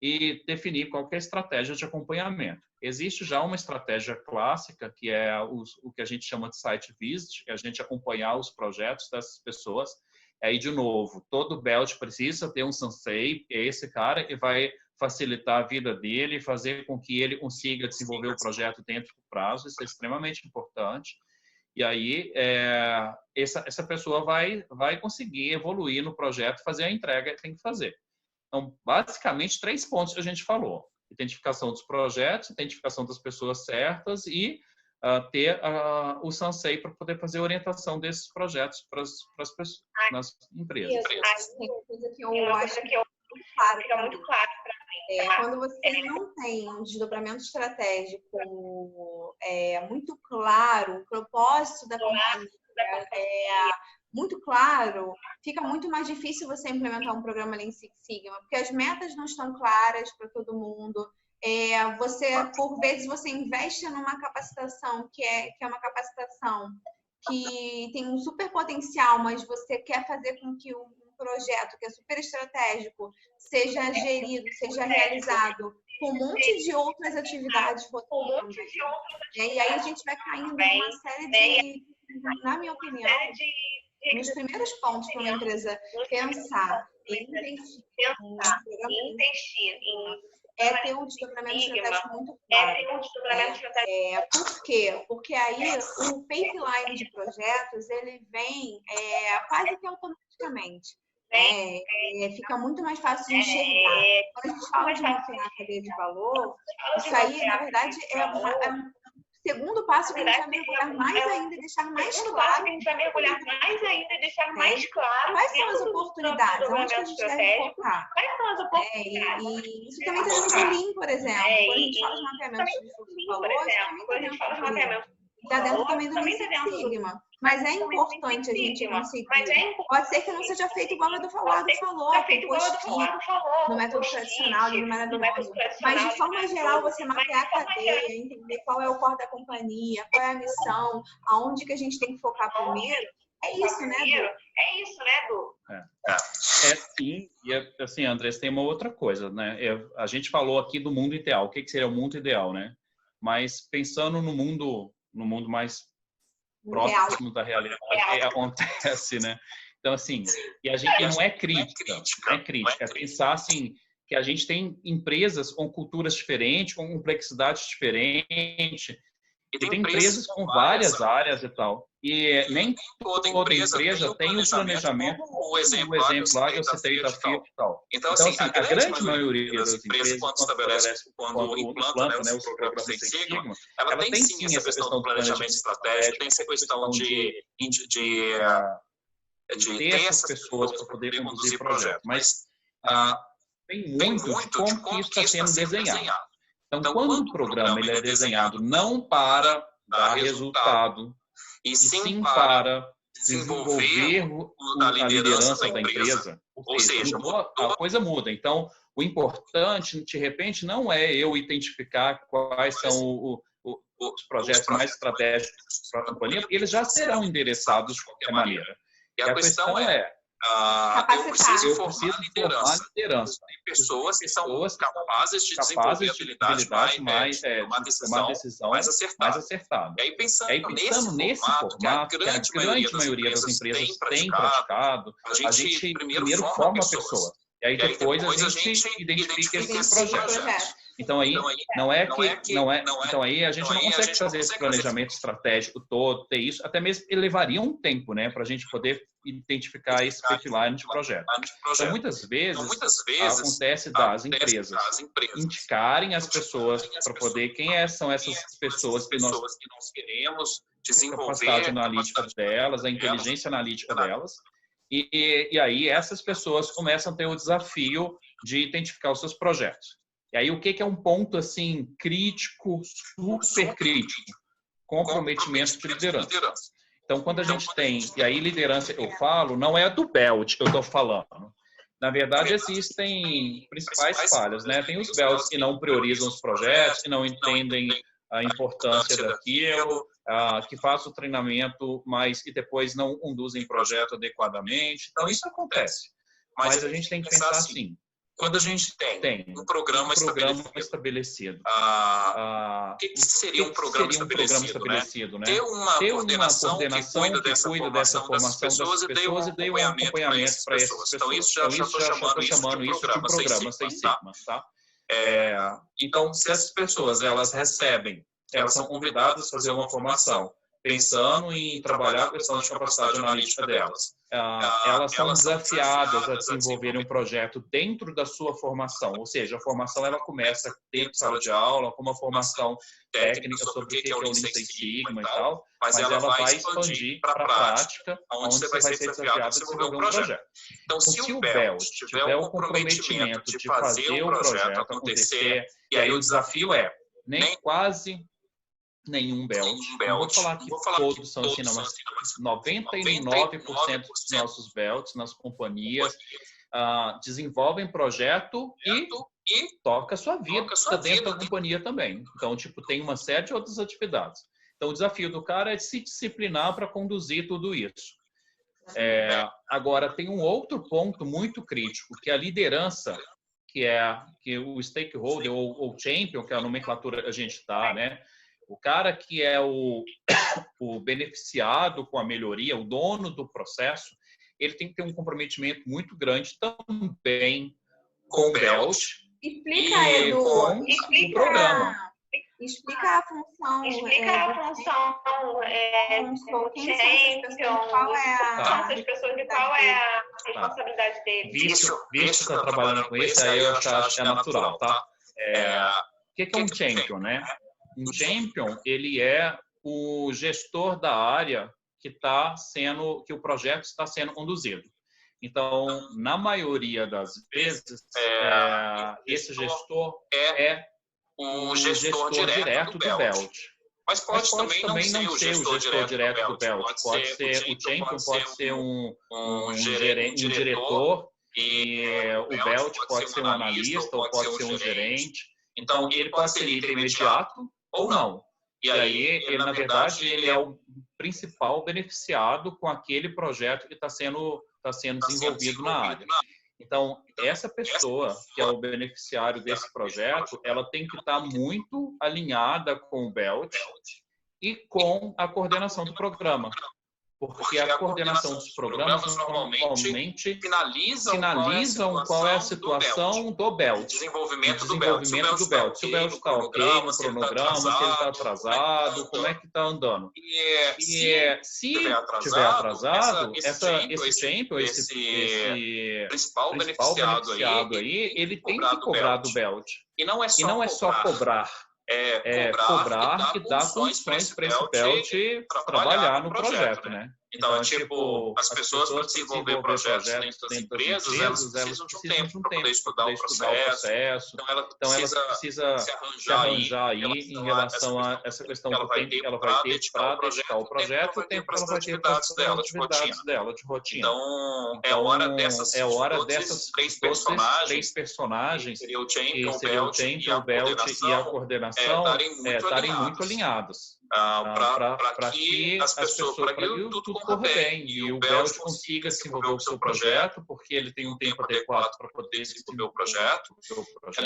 e definir qual que é a estratégia de acompanhamento. Existe já uma estratégia clássica, que é o que a gente chama de site visit, que é a gente acompanhar os projetos dessas pessoas. Aí, de novo, todo Belt precisa ter um sensei, que é esse cara que vai facilitar a vida dele, fazer com que ele consiga desenvolver o projeto dentro do prazo, isso é extremamente importante. E aí, essa pessoa vai conseguir evoluir no projeto, fazer a entrega que tem que fazer. Então, basicamente, 3 pontos que a gente falou. Identificação dos projetos, identificação das pessoas certas e ter o sensei para poder fazer a orientação desses projetos para as pessoas, nas empresas. Isso, tem uma coisa que eu acho que fica muito claro para mim. Quando você não tem um desdobramento estratégico muito claro, o propósito da companhia muito claro, fica muito mais difícil você implementar um programa Lean Six Sigma, porque as metas não estão claras para todo mundo. Por vezes, você investe numa capacitação que é uma capacitação que tem um super potencial, mas você quer fazer com que um projeto que é super estratégico seja gerido, seja realizado com um monte de outras atividades rotineiras. E aí a gente vai caindo em uma série de, na minha opinião, nos primeiros pontos para uma empresa pensar em investir ter um desdobramento estratégico muito claro. Por quê? Porque aí o pipeline de projetos ele vem quase que automaticamente. Fica muito mais fácil de enxergar. Quando a gente fala de mapear a cadeia de valor, isso aí, na verdade, Segundo passo, que a gente vai mergulhar mais ainda e deixar mais claro. A gente vai mergulhar mais ainda e deixar mais claro. Quais são as oportunidades? Onde que a gente deve focar? Quais são as oportunidades? E isso também está dentro do Lean, por exemplo. Quando a gente fala de mapeamento de fluxo de valor, isso também está dentro também do Lean Six Sigma. Mas é importante a gente conseguir. Pode ser que não seja feito igual o Eduardo falou, no método tradicional, no maravilhoso. Mas, de forma geral, você mapear a cadeia, entender qual é o core da companhia, qual é a missão, aonde que a gente tem que focar primeiro. É isso, né, Du? É sim. E, assim, Andrés, tem uma outra coisa, né? A gente falou aqui do mundo ideal. O que seria o mundo ideal, né? Mas pensando no mundo mais próximo da realidade, acontece, né? Então, assim, e a gente não é crítica, é pensar, assim, que a gente tem empresas com culturas diferentes, com complexidades diferentes, e tem empresas com várias áreas e tal. E nem toda empresa tem um planejamento, o exemplo lá que eu citei da Fiat e tal. Então, assim, a grande maioria das empresas, quando implanta, né, os programas Six Sigma, ela tem sim essa questão do planejamento estratégico, tem essa questão de ter essas pessoas para poder conduzir projetos. Mas tem muito de como que isso está sendo desenhado. Então, quando o programa ele é desenhado não para dar resultado, e sim para desenvolver a liderança da empresa, ou seja, a coisa muda. Então, o importante, de repente, não é eu identificar quais são os projetos mais estratégicos para a companhia, porque eles já serão endereçados de qualquer maneira. E a questão é, eu preciso formar liderança. Tem pessoas que são capazes de desenvolver habilidades mais tomar decisão mais acertada. E aí, pensando nesse formato, que a grande maioria das empresas tem praticado, a gente primeiro forma a pessoa. E aí depois a gente identifica esses projetos. Então aí então aí a gente não consegue fazer esse planejamento estratégico todo, ter isso, até mesmo ele levaria um tempo, né, para a gente poder identificar esse pipeline de projeto. Então muitas vezes acontece das empresas indicarem as pessoas para poder quem são essas pessoas que nós queremos desenvolver, a capacidade analítica delas, a inteligência analítica delas. E aí essas pessoas começam a ter o desafio de identificar os seus projetos. E aí o que é um ponto assim crítico, super crítico? Comprometimento de liderança. Então quando a gente tem, e aí liderança eu falo, não é do Belt que eu estou falando. Na verdade existem principais falhas, né? Tem os Belts que não priorizam os projetos, que não entendem a importância daquilo, que fazem o treinamento, mas que depois não conduzem o projeto adequadamente. Então, isso acontece. Mas a gente tem que pensar assim. Quando a gente tem um programa estabelecido, o que seria um programa estabelecido? Né? Ter uma coordenação que cuida dessa formação das pessoas e dê um acompanhamento para essas pessoas. Então, isso já estou chamando isso de programa Six Sigma. Tá? Então, se essas pessoas elas são convidadas a fazer uma formação, pensando em trabalhar a questão de capacidade analítica delas. Elas são desafiadas a desenvolverem um projeto dentro da sua formação, ou seja, a formação ela começa dentro da sala de aula, com uma formação técnica sobre o que é o Lean Six Sigma e tal, mas ela vai expandir para a prática, onde você vai ser desafiado a desenvolver um projeto. Então, se o Belt tiver o comprometimento de fazer o projeto acontecer, e aí o desafio é nem quase nenhum Belt. Não vou falar que todos são assim, não, mas 99% dos nossos Belts nas companhias desenvolvem projeto e toca a sua vida dentro da companhia também. Então, tipo, tem uma série de outras atividades. Então, o desafio do cara é se disciplinar para conduzir tudo isso. Agora, tem um outro ponto muito crítico, que é a liderança, que o stakeholder ou champion, que é a nomenclatura que a gente está, né? O cara que é o beneficiado com a melhoria, o dono do processo, ele tem que ter um comprometimento muito grande também com o Belt Explica, Edu. O programa. Explica a função. Qual é a responsabilidade dele? Visto que está trabalhando com isso, aí eu acho que é natural, tá? O que é um champion, né? um champion, ele é o gestor da área que o projeto está sendo conduzido. Então, na maioria das vezes, esse gestor é o gestor direto do Belt. Mas pode também não ser o gestor direto do Belt. Pode ser o champion, pode ser um diretor, e o Belt pode ser um analista ou pode ser um gerente. Então, ele pode ser líder imediato ou não. E aí, ele, na verdade, ele é o principal beneficiado com aquele projeto que está sendo desenvolvido na área. Então, essa pessoa que é o beneficiário desse projeto, ela tem que estar muito alinhada com o Belt e com a coordenação do programa. Porque a coordenação dos programas normalmente finalizam qual é a situação do Belt. Desenvolvimento do Belt. Se o Belt está ok no cronograma, se ele está atrasado, como é que está andando. E se estiver atrasado, esse champion, esse principal beneficiado aí, ele tem que cobrar do Belt. E não é só cobrar. Cobrar e dar condições para esse Belt trabalhar no projeto, né? Então, tipo, as pessoas para desenvolver projetos dentro das empresas, elas precisam de um tempo para poder estudar o processo. Então, ela precisa se arranjar aí em relação a essa questão do tempo que ela vai ter para dedicar ao projeto e o tempo que ela vai ter para as atividades dela de rotina. Então, é hora dessas três personagens, que seria o champion, o Belt e a coordenação, estarem muito alinhados. Para que tudo corra bem e o Belt consiga desenvolver o seu projeto, porque ele tem um tempo adequado para poder desenvolver o projeto. Que a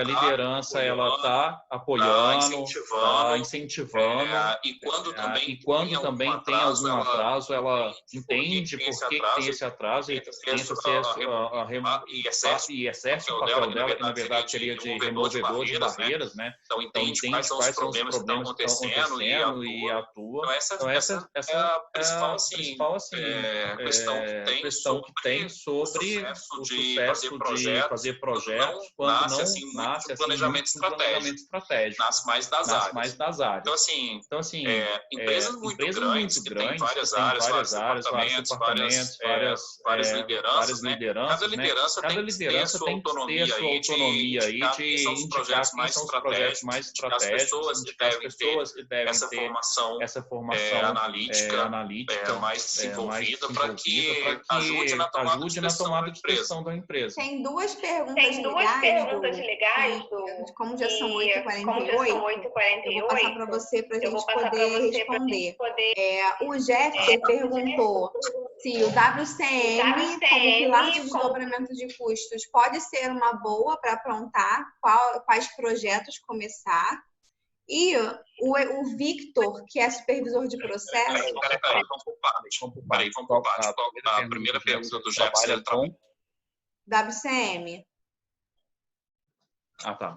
liderança ela está apoiando, está incentivando. E quando também tem algum atraso, ela entende por que tem esse atraso e tenta e exerce o papel dela, que na verdade seria de removedor de barreiras, né? Então entende quais são os problemas que estão acontecendo e atua. Então essa é a principal questão que tem sobre o sucesso de fazer projetos quando não nasce um planejamento estratégico. Nasce mais das áreas. Então, assim, empresas muito grandes, que tem várias áreas, vários departamentos, várias lideranças, Cada liderança tem que ter a sua autonomia aí de indicar quem são os projetos mais estratégicos, as pessoas que devem ter essa formação analítica mais desenvolvida para que ajude na tomada de decisão da empresa. Tem duas perguntas legais, como já são 8h48, eu vou passar para você para a gente poder responder. O Jeff perguntou se o WCM, como pilar de desdobramento de custos, pode ser uma boa para aprontar quais projetos começar. E o Victor, que é supervisor de processo... Vamos por partes. A primeira pergunta do Jeff, ele trabalha WCM. Tá.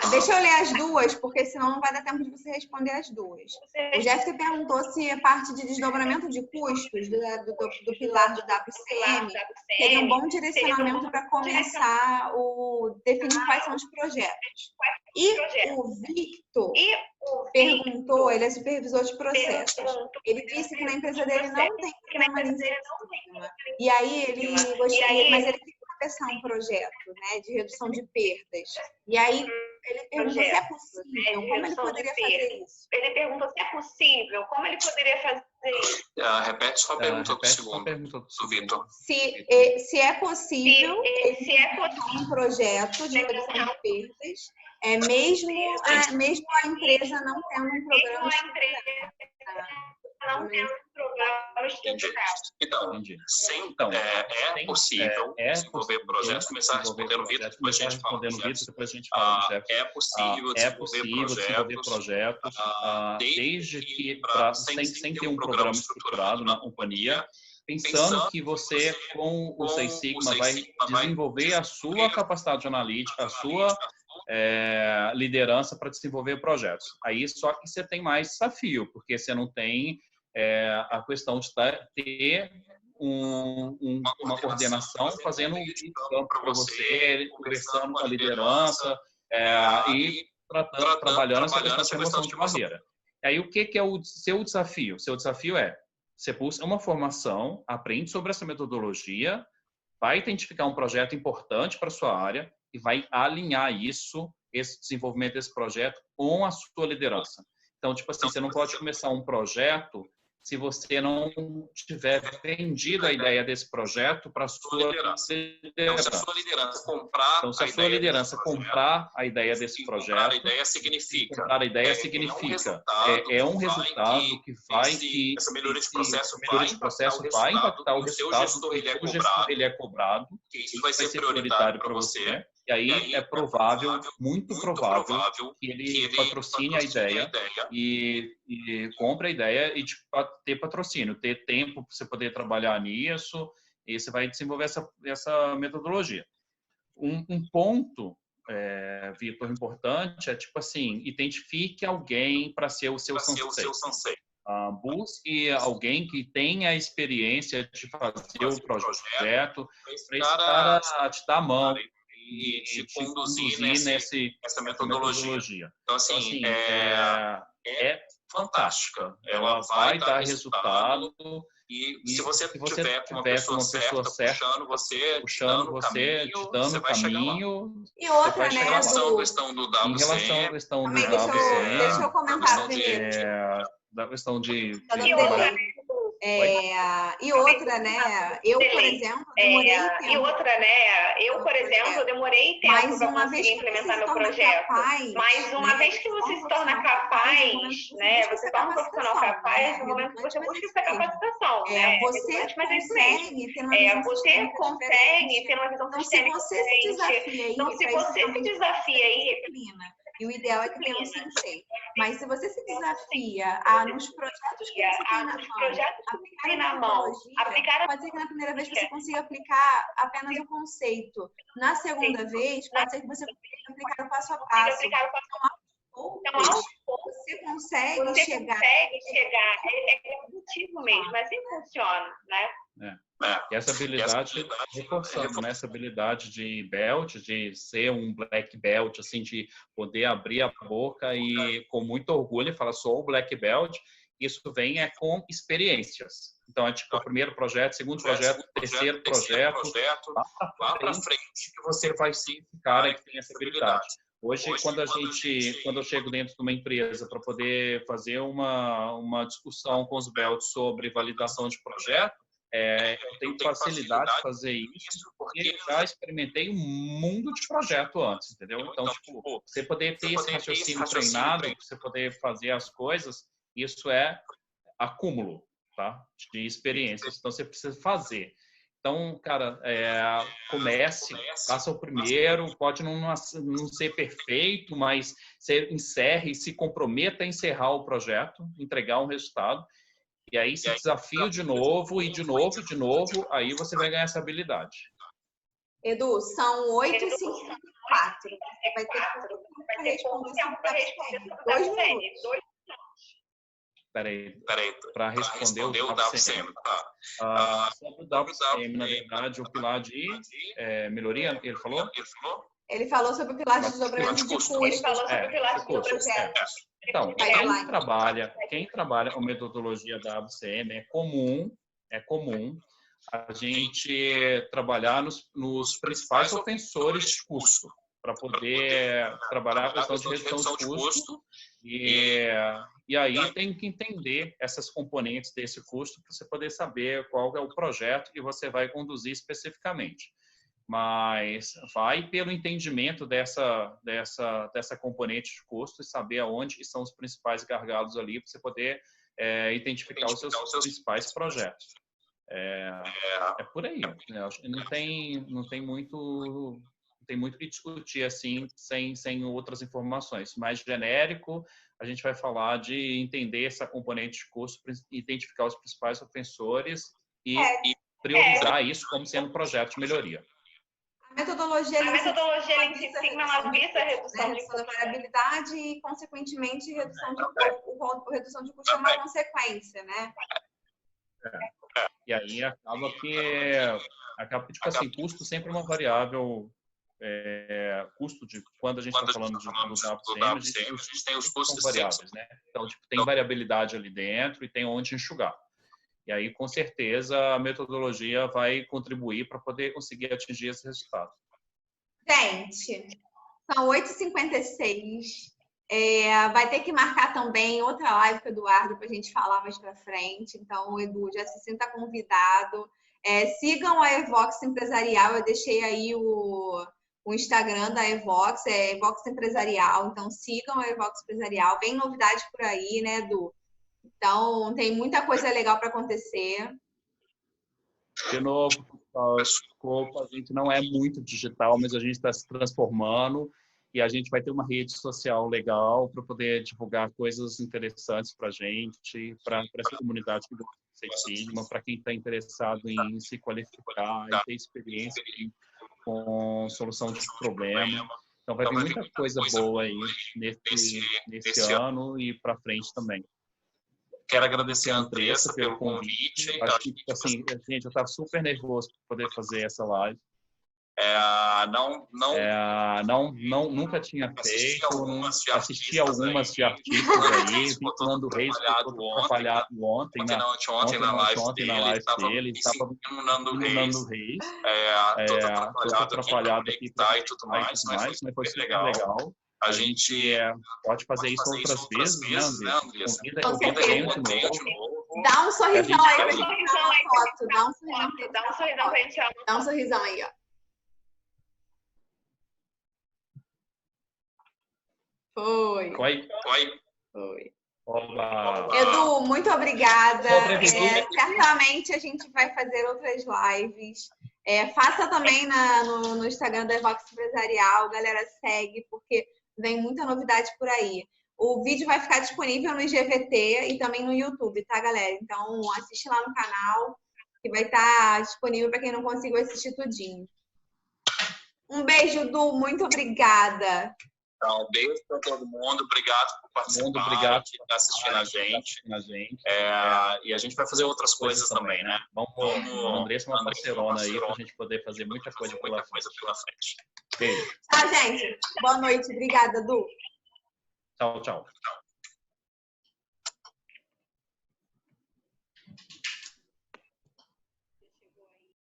Deixa eu ler as duas, porque senão não vai dar tempo de você responder as duas. O Jeff perguntou se a parte de desdobramento de custos do pilar do WCM seria um bom direcionamento para começar definir quais são os projetos. E o Victor perguntou, ele é supervisor de processos. Ele disse que na empresa dele não tem programa de sistema. E aí ele gostaria, mas ele quer começar um projeto, né, de redução de perdas. E aí ele perguntou se é possível, como ele poderia fazer isso. Ele perguntou se é possível, como ele poderia fazer isso. Repete sua pergunta do segundo, do Vitor. Se é possível, um projeto de redução de perdas, mesmo a empresa não tendo um programa Então, é possível desenvolver projetos, começar respondendo o Vitor, depois a gente fala. É possível desenvolver projetos, desde que, sem ter um programa estruturado na companhia, pensando que você, com o Six Sigma, vai desenvolver a sua capacidade analítica, a sua liderança para desenvolver projetos. Aí só que você tem mais desafio, porque você não tem a questão de ter uma coordenação fazendo um campo para você, conversando com a liderança e trabalhando essa questão de remoção de barreira. E aí, o que é o seu desafio? O seu desafio é, você busca uma formação, aprende sobre essa metodologia, vai identificar um projeto importante para a sua área e vai alinhar isso, esse desenvolvimento desse projeto, com a sua liderança. Então, tipo assim, você não pode começar um projeto se você não tiver vendido a ideia desse projeto para a sua liderança. Então, se a sua liderança comprar a ideia desse projeto, comprar a ideia significa é um resultado que essa melhoria de processo vai impactar o resultado do gestor ele é cobrado, que isso vai ser prioritário para você. E aí é provável, muito provável, que ele patrocine a ideia e compre a ideia e ter patrocínio, ter tempo para você poder trabalhar nisso, e você vai desenvolver essa metodologia. Um ponto, Vitor, importante é, tipo assim, identifique alguém para ser o seu sensei. Busque alguém que tenha a experiência de fazer o projeto, para esse cara te dar a mão e te conduzir nessa metodologia. Então, assim, é fantástica. Ela vai dar resultado. E se você tiver com uma pessoa certa puxando você, te dando o caminho, e outra, em relação à questão do WCM, deixa eu comentar primeiro. Da questão de e outra, né? Eu, por exemplo, demorei tempo. E outra, né? Eu, por exemplo, demorei tempo para conseguir implementar meu projeto. Mas uma vez que você se torna capaz, né? Você torna um profissional capaz, no momento que você busca essa capacitação, né? Você consegue ter uma visão sistêmica. Então, se você se desafia aí, e o ideal é que tenha um sensei. Mas se você se desafia nos projetos que você tem na mão, pode ser que na primeira vez você consiga aplicar apenas o conceito. Na segunda vez, pode ser que você consiga aplicar o passo a passo. Então, você consegue chegar. É positivo mesmo, mas assim funciona, né? E essa habilidade, reforçando, né? Essa habilidade de belt, de ser um black belt, assim, de poder abrir a boca e com muito orgulho falar, sou o black belt, isso vem com experiências. Então, é tipo o primeiro projeto, segundo projeto, terceiro projeto, lá para frente que você vai ser o cara que tem essa habilidade. Hoje, quando eu chego dentro de uma empresa para poder fazer uma discussão com os belts sobre validação de projeto, eu tenho facilidade de fazer isso porque já experimentei um mundo de projeto antes, entendeu? Então, tipo, você poder ter esse raciocínio treinado, você poder fazer as coisas, isso é acúmulo, tá? De experiências. Então, você precisa fazer. Então, cara, comece, faça o primeiro, pode não ser perfeito, mas você encerre, se comprometa a encerrar o projeto, entregar um resultado, e aí se desafia de novo, e de novo, aí você vai ganhar essa habilidade. Edu, são 8h54. Vai ter tempo para responder 2 minutos. Peraí, para responder o WCM. Sobre o WCM, na verdade, o pilar de melhoria, ele falou? Ele falou sobre o pilar de desdobramento de custos. Ele falou sobre o pilar de desdobramento. Então, quem trabalha com metodologia da WCM, é comum a gente trabalhar nos principais ofensores de custo, para poder trabalhar a questão de redução de custo. E aí tem que entender essas componentes desse custo para você poder saber qual é o projeto que você vai conduzir especificamente. Mas vai pelo entendimento dessa componente de custo e saber aonde estão os principais gargalos ali para você poder identificar os seus principais projetos. É por aí. Não tem muito que discutir assim sem outras informações. Mais genérico, a gente vai falar de entender essa componente de custo, identificar os principais ofensores e priorizar isso como sendo um projeto de melhoria. A metodologia em si ela visa a redução de variabilidade e, consequentemente, redução de custo é uma consequência, né? E aí acaba tipo assim, custo sempre é uma variável custo de quando a gente está falando do WCM, a gente tem os custos variáveis, né? Então, tipo, tem variabilidade ali dentro e tem onde enxugar. E aí, com certeza, a metodologia vai contribuir para poder conseguir atingir esse resultado. Gente, são 8h56. Vai ter que marcar também outra live com o Eduardo para a gente falar mais para frente. Então, Edu, já se sinta convidado. Sigam a Evox Empresarial. Eu deixei aí o Instagram da Evox, Evox Empresarial. Então, sigam a Evox Empresarial. Vem novidade por aí, né, Edu? Então, tem muita coisa legal para acontecer. De novo, desculpa, a gente não é muito digital, mas a gente está se transformando e a gente vai ter uma rede social legal para poder divulgar coisas interessantes para a gente, para essa comunidade que você Sigma, para quem está interessado em se qualificar e ter experiência com solução de problema. Então, vai ter muita coisa boa aí nesse ano e para frente também. Quero agradecer a Andressa pelo convite. Acho que, assim, gente, eu estava super nervoso para poder fazer essa live. Nunca tinha feito, assisti algumas de artistas aí, vi Nando Reis, que ficou atrapalhado ontem na live dele, estava no Nando Reis, todo atrapalhado aqui e tudo mais, mas foi super legal. A gente pode fazer isso outras vezes, né, Andressa? Convida gente novo. Dá um sorrisão aí pra gente tirar uma foto. Dá um sorrisão pra gente tirar uma foto. Dá um sorrisão aí, ó. Foi. Olá. Edu, muito obrigada. Certamente a gente vai fazer outras lives. Faça também no Instagram da Evox Empresarial. Galera, segue, porque vem muita novidade por aí. O vídeo vai ficar disponível no IGVT e também no YouTube, tá, galera? Então, assiste lá no canal, que vai estar disponível para quem não conseguiu assistir tudinho. Um beijo, Du. Muito obrigada. Então, beijo para todo mundo. Obrigado por participar, obrigado por estar assistindo a gente. E a gente vai fazer outras coisas também, né? Vamos Andressa, uma parcerona aí para a gente poder fazer muita coisa pela frente. Beijo. Tá, gente. Boa noite. Obrigada, Du. Tchau.